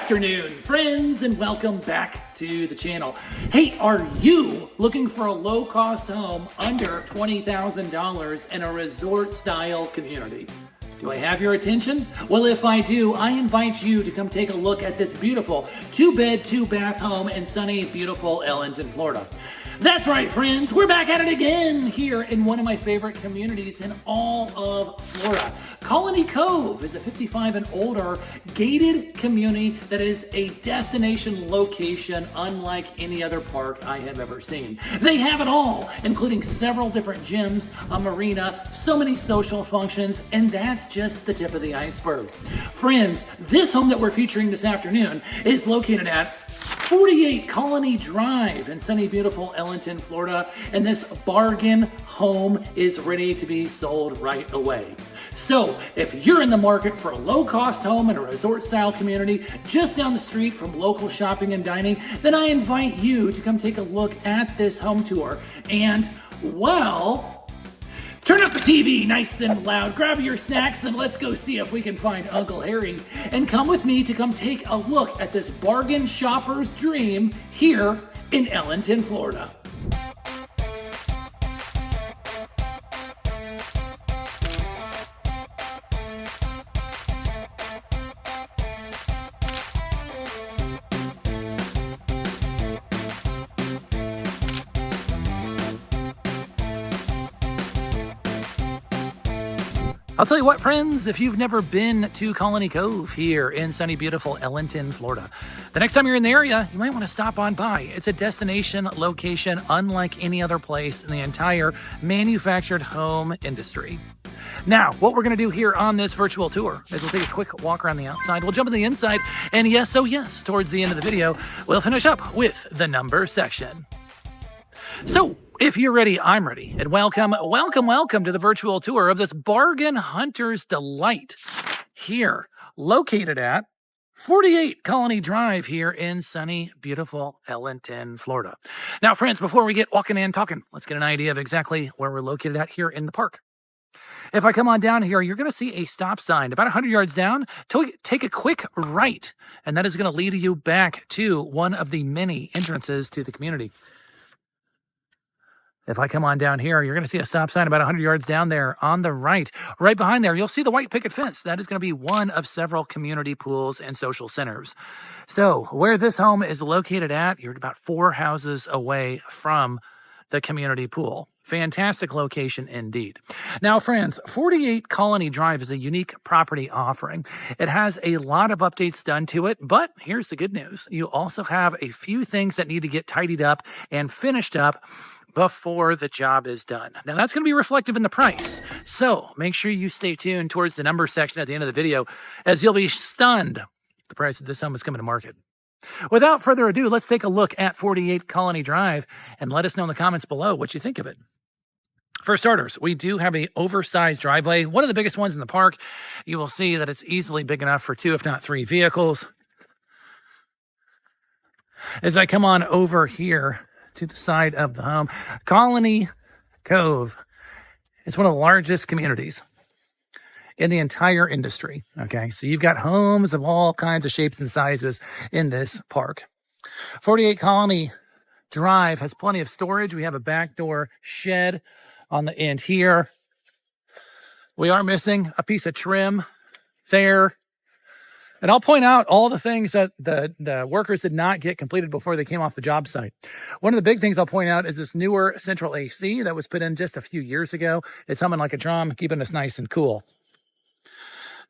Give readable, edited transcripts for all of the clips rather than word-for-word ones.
afternoon, friends, and welcome back to the channel. Hey, are you looking for a low-cost home under $20,000 in a resort-style community? Do I have your attention? Well, if I do, I invite you to come take a look at this beautiful 2-bed, 2-bath home in sunny, beautiful Ellenton, Florida. That's right, friends. We're back at it again here in one of my favorite communities in all of Florida. Colony Cove is a 55 and older gated community that is a destination location unlike any other park I have ever seen. They have it all, including several different gyms, a marina, so many social functions, and that's just the tip of the iceberg. Friends, this home that we're featuring this afternoon is located at 48 Colony Drive in sunny, beautiful Ellenton, Florida, and this bargain home is ready to be sold right away. So, if you're in the market for a low-cost home in a resort-style community just down the street from local shopping and dining, then I invite you to come take a look at this home tour. And, well, turn up the TV nice and loud, grab your snacks, and let's go see if we can find Uncle Harry. And come with me to come take a look at this bargain shopper's dream here in Ellenton, Florida. I'll tell you what, friends, if you've never been to Colony Cove here in sunny, beautiful Ellenton, Florida, the next time you're in the area, you might want to stop on by. It's a destination location unlike any other place in the entire manufactured home industry. Now, what we're going to do here on this virtual tour is we'll take a quick walk around the outside. We'll jump in the inside, and yes, oh yes, towards the end of the video, we'll finish up with the number section. So, if you're ready, I'm ready. And welcome to the virtual tour of this bargain hunter's delight here, located at 48 Colony Drive here in sunny, beautiful Ellenton, Florida. Now, friends, before we get walking and talking, let's get an idea of exactly where we're located at here in the park. If I come on down here, you're going to see a stop sign about 100 yards down. Take a quick right, and that is going to lead you back to one of the many entrances to the community. If I come on down here, you're going to see a stop sign about 100 yards down there on the right. Right behind there, you'll see the white picket fence. That is going to be one of several community pools and social centers. So where this home is located at, you're about 4 houses away from the community pool. Fantastic location indeed. Now, friends, 48 Colony Drive is a unique property offering. It has a lot of updates done to it, but here's the good news. You also have a few things that need to get tidied up and finished up before the job is done. Now, that's going to be reflective in the price. So make sure you stay tuned towards the number section at the end of the video, as you'll be stunned the price of this home is coming to market. Without further ado, let's take a look at 48 Colony Drive and let us know in the comments below what you think of it. For starters, we do have an oversized driveway, one of the biggest ones in the park. You will see that it's easily big enough for 2, if not 3 vehicles. As I come on over here to the side of the home, Colony Cove is one of the largest communities in the entire industry. Okay, so you've got homes of all kinds of shapes and sizes in this park. 48 Colony Drive has plenty of storage. We have a back door shed on the end here. We are missing a piece of trim there. And I'll point out all the things that the workers did not get completed before they came off the job site. One of the big things I'll point out is this newer central AC that was put in just a few years ago. It's humming like a drum, keeping us nice and cool.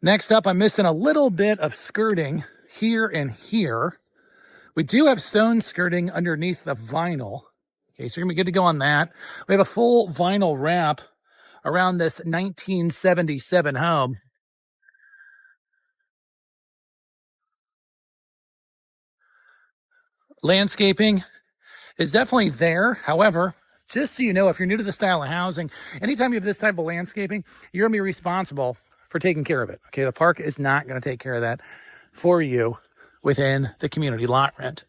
Next up, I'm missing a little bit of skirting here and here. We do have stone skirting underneath the vinyl. Okay, so you're going to be good to go on that. We have a full vinyl wrap around this 1977 home. Landscaping is definitely there. However, just so you know, if you're new to the style of housing, anytime you have this type of landscaping, you're going to be responsible for taking care of it. Okay, the park is not going to take care of that for you within the community lot rent.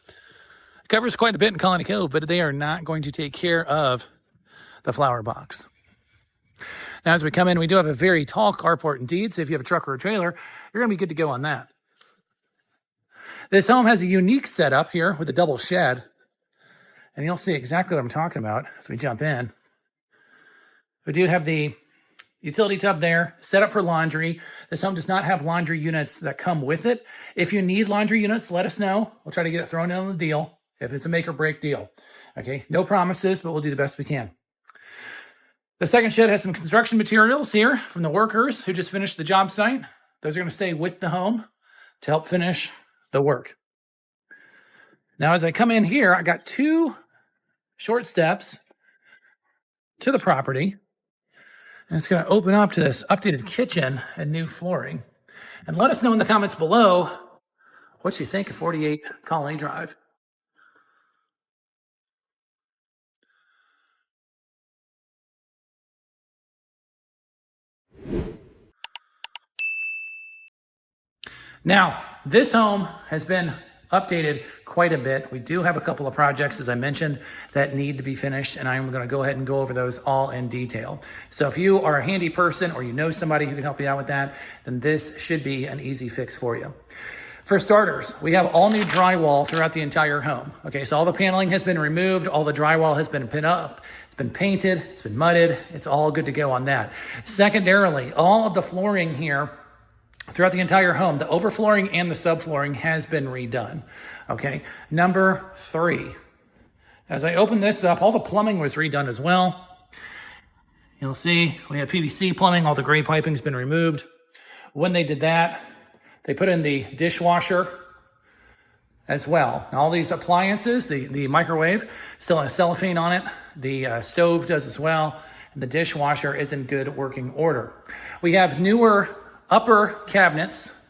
It covers quite a bit in Colony Cove, but they are not going to take care of the flower box. Now, as we come in, we do have a very tall carport indeed, so if you have a truck or a trailer, you're going to be good to go on that. This home has a unique setup here with a double shed, and you'll see exactly what I'm talking about as we jump in. We do have the utility tub there, set up for laundry. This home does not have laundry units that come with it. If you need laundry units, let us know. We'll try to get it thrown in on the deal if it's a make or break deal. Okay, no promises, but we'll do the best we can. The second shed has some construction materials here from the workers who just finished the job site. Those are going to stay with the home to help finish the work. Now, as I come in here, I got 2 short steps to the property. And it's going to open up to this updated kitchen and new flooring. And let us know in the comments below what you think of 48 Colony Drive. Now, this home has been updated quite a bit. We do have a couple of projects, as I mentioned, that need to be finished, and I'm going to go ahead and go over those all in detail. So if you are a handy person or you know somebody who can help you out with that, then this should be an easy fix for you. For starters, we have all new drywall throughout the entire home. Okay, so all the paneling has been removed, all the drywall has been put up, it's been painted, it's been mudded, it's all good to go on that. Secondarily, all of the flooring here throughout the entire home, the overflooring and the subflooring has been redone. Okay, number 3. As I open this up, all the plumbing was redone as well. You'll see we have PVC plumbing, all the gray piping's been removed. When they did that, they put in the dishwasher as well. Now, all these appliances, the microwave still has cellophane on it. The stove does as well. And the dishwasher is in good working order. We have newer upper cabinets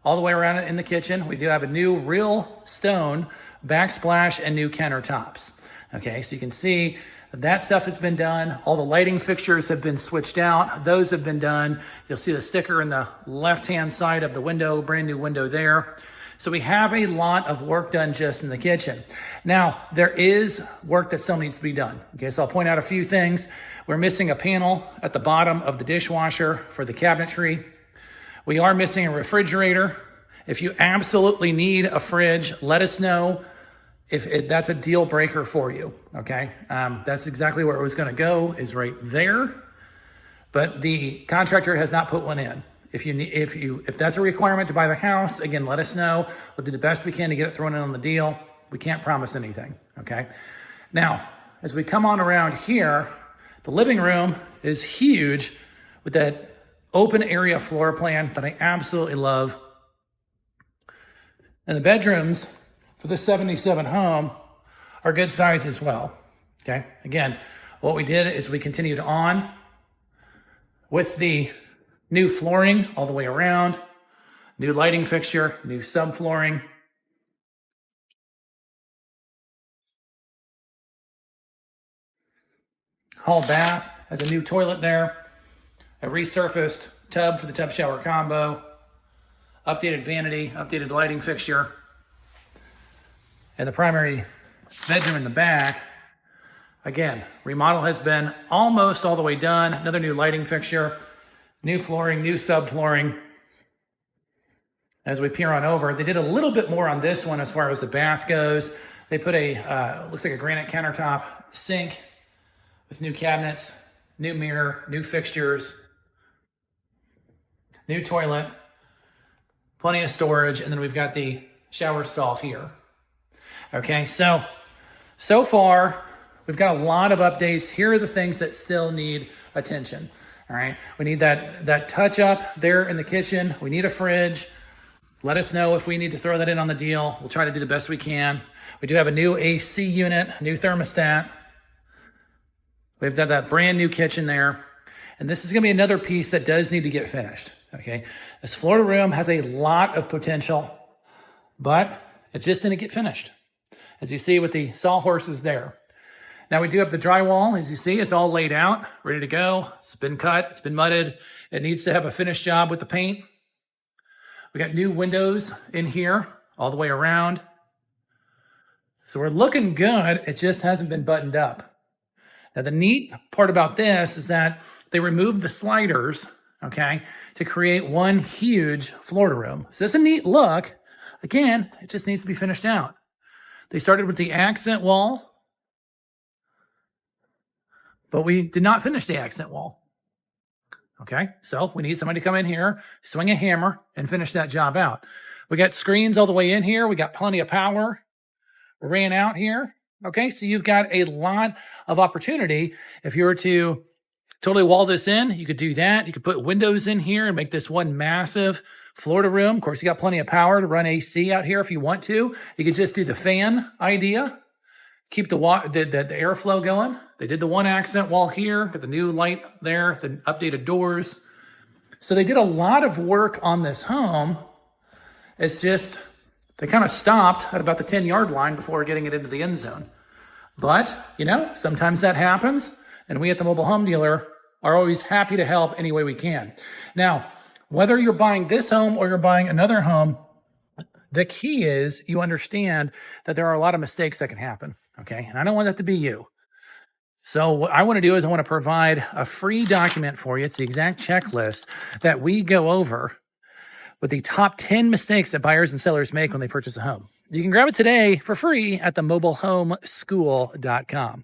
all the way around it in the kitchen. We do have a new real stone backsplash and new countertops. Okay, so you can see that stuff has been done. All the lighting fixtures have been switched out. Those have been done. You'll see the sticker in the left-hand side of the window, brand new window there. So we have a lot of work done just in the kitchen. Now, there is work that still needs to be done. Okay, so I'll point out a few things. We're missing a panel at the bottom of the dishwasher for the cabinetry. We are missing a refrigerator. If you absolutely need a fridge, let us know if that's a deal breaker for you, okay? That's exactly where it was gonna go, is right there. But the contractor has not put one in. If that's a requirement to buy the house, again, let us know. We'll do the best we can to get it thrown in on the deal. We can't promise anything, okay? Now, as we come on around here, the living room is huge with that open area floor plan that I absolutely love. And the bedrooms for the 77 home are good size as well, okay? Again, what we did is we continued on with the new flooring all the way around, new lighting fixture, new subflooring. Hall bath has a new toilet there, a resurfaced tub for the tub shower combo, updated vanity, updated lighting fixture, and the primary bedroom in the back. Again, remodel has been almost all the way done. Another new lighting fixture, new flooring, new subflooring. As we peer on over, they did a little bit more on this one as far as the bath goes. They put a, looks like a granite countertop sink with new cabinets, new mirror, new fixtures, new toilet, plenty of storage, and then we've got the shower stall here. Okay, so far, we've got a lot of updates. Here are the things that still need attention, all right? We need that touch up there in the kitchen. We need a fridge. Let us know if we need to throw that in on the deal. We'll try to do the best we can. We do have a new AC unit, new thermostat. We've got that brand new kitchen there. And this is gonna be another piece that does need to get finished, okay? This Florida room has a lot of potential, but it just didn't get finished. As you see with the sawhorses there. Now we do have the drywall. As you see, it's all laid out, ready to go. It's been cut, it's been mudded. It needs to have a finished job with the paint. We got new windows in here all the way around. So we're looking good. It just hasn't been buttoned up. Now, the neat part about this is that they removed the sliders, okay, to create one huge Florida room. So it's a neat look. Again, it just needs to be finished out. They started with the accent wall, but we did not finish the accent wall. Okay, so we need somebody to come in here, swing a hammer, and finish that job out. We got screens all the way in here. We got plenty of power. We ran out here. Okay, so you've got a lot of opportunity. If you were to totally wall this in, you could do that. You could put windows in here and make this one massive Florida room. Of course, you got plenty of power to run AC out here if you want to. You could just do the fan idea. Keep the airflow going. They did the one accent wall here, got the new light there, the updated doors. So they did a lot of work on this home. It's just, they kind of stopped at about the 10-yard line before getting it into the end zone. But, you know, sometimes that happens, and we at the mobile home dealer are always happy to help any way we can. Now, whether you're buying this home or you're buying another home, the key is you understand that there are a lot of mistakes that can happen, okay? And I don't want that to be you. So what I want to do is I want to provide a free document for you. It's the exact checklist that we go over with the top 10 mistakes that buyers and sellers make when they purchase a home. You can grab it today for free at themobilehomeschool.com.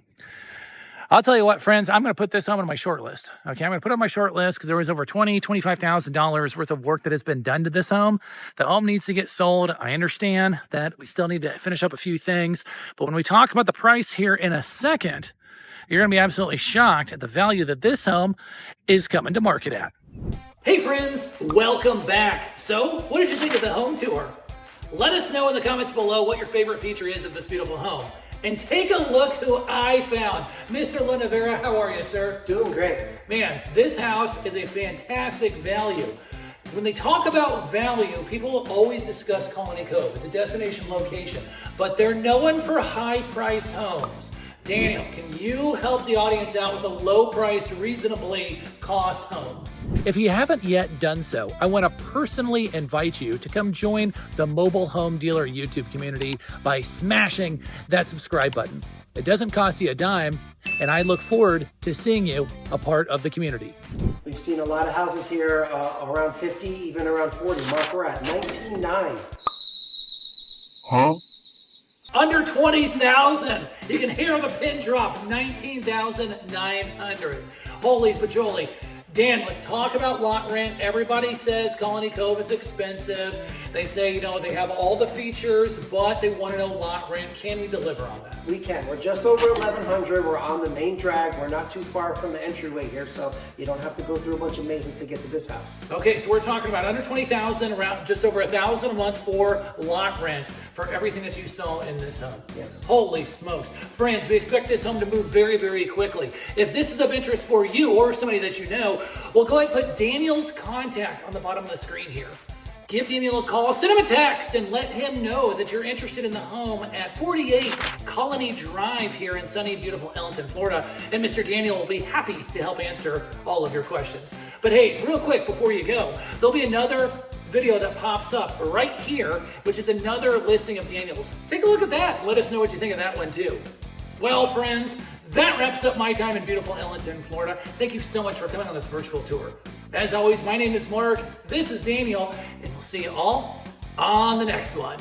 I'll tell you what, friends, I'm going to put this home on my short list. Okay, I'm going to put it on my short list because there was over $25,000 worth of work that has been done to this home. The home needs to get sold. I understand that we still need to finish up a few things. But when we talk about the price here in a second, you're going to be absolutely shocked at the value that this home is coming to market at. Hey friends, welcome back. So, what did you think of the home tour? Let us know in the comments below what your favorite feature is of this beautiful home. And take a look who I found. Mr. Linavera, how are you, sir? Doing great. Man, this house is a fantastic value. When they talk about value, people always discuss Colony Cove. It's a destination location, but they're known for high-priced homes. Daniel, can you help the audience out with a low-priced, reasonably cost home? If you haven't yet done so, I want to personally invite you to come join the Mobile Home Dealer YouTube community by smashing that subscribe button. It doesn't cost you a dime, and I look forward to seeing you a part of the community. We've seen a lot of houses here around 50, even around 40. Mark, we're at 19.9. Huh? Under 20,000. You can hear the pin drop, 19,900. Holy pajoli. Dan, let's talk about lot rent. Everybody says Colony Cove is expensive. They say, you know, they have all the features, but they want to know lot rent. Can we deliver on that? We can. We're just over 1,100. We're on the main drag. We're not too far from the entryway here, so you don't have to go through a bunch of mazes to get to this house. Okay, so we're talking about under 20,000, around just over 1,000 a month for lot rent for everything that you saw in this home. Yes. Holy smokes. Friends, we expect this home to move very, very quickly. If this is of interest for you or somebody that you know, well, go ahead and put Daniel's contact on the bottom of the screen here. Give Daniel a call, send him a text, and let him know that you're interested in the home at 48 Colony Drive here in sunny, beautiful Ellenton, Florida. And Mr. Daniel will be happy to help answer all of your questions. But hey, real quick before you go, there'll be another video that pops up right here, which is another listing of Daniel's. Take a look at that. Let us know what you think of that one too. Well, friends, that wraps up my time in beautiful Ellenton, Florida. Thank you so much for coming on this virtual tour. As always, my name is Mark, this is Daniel, and we'll see you all on the next one.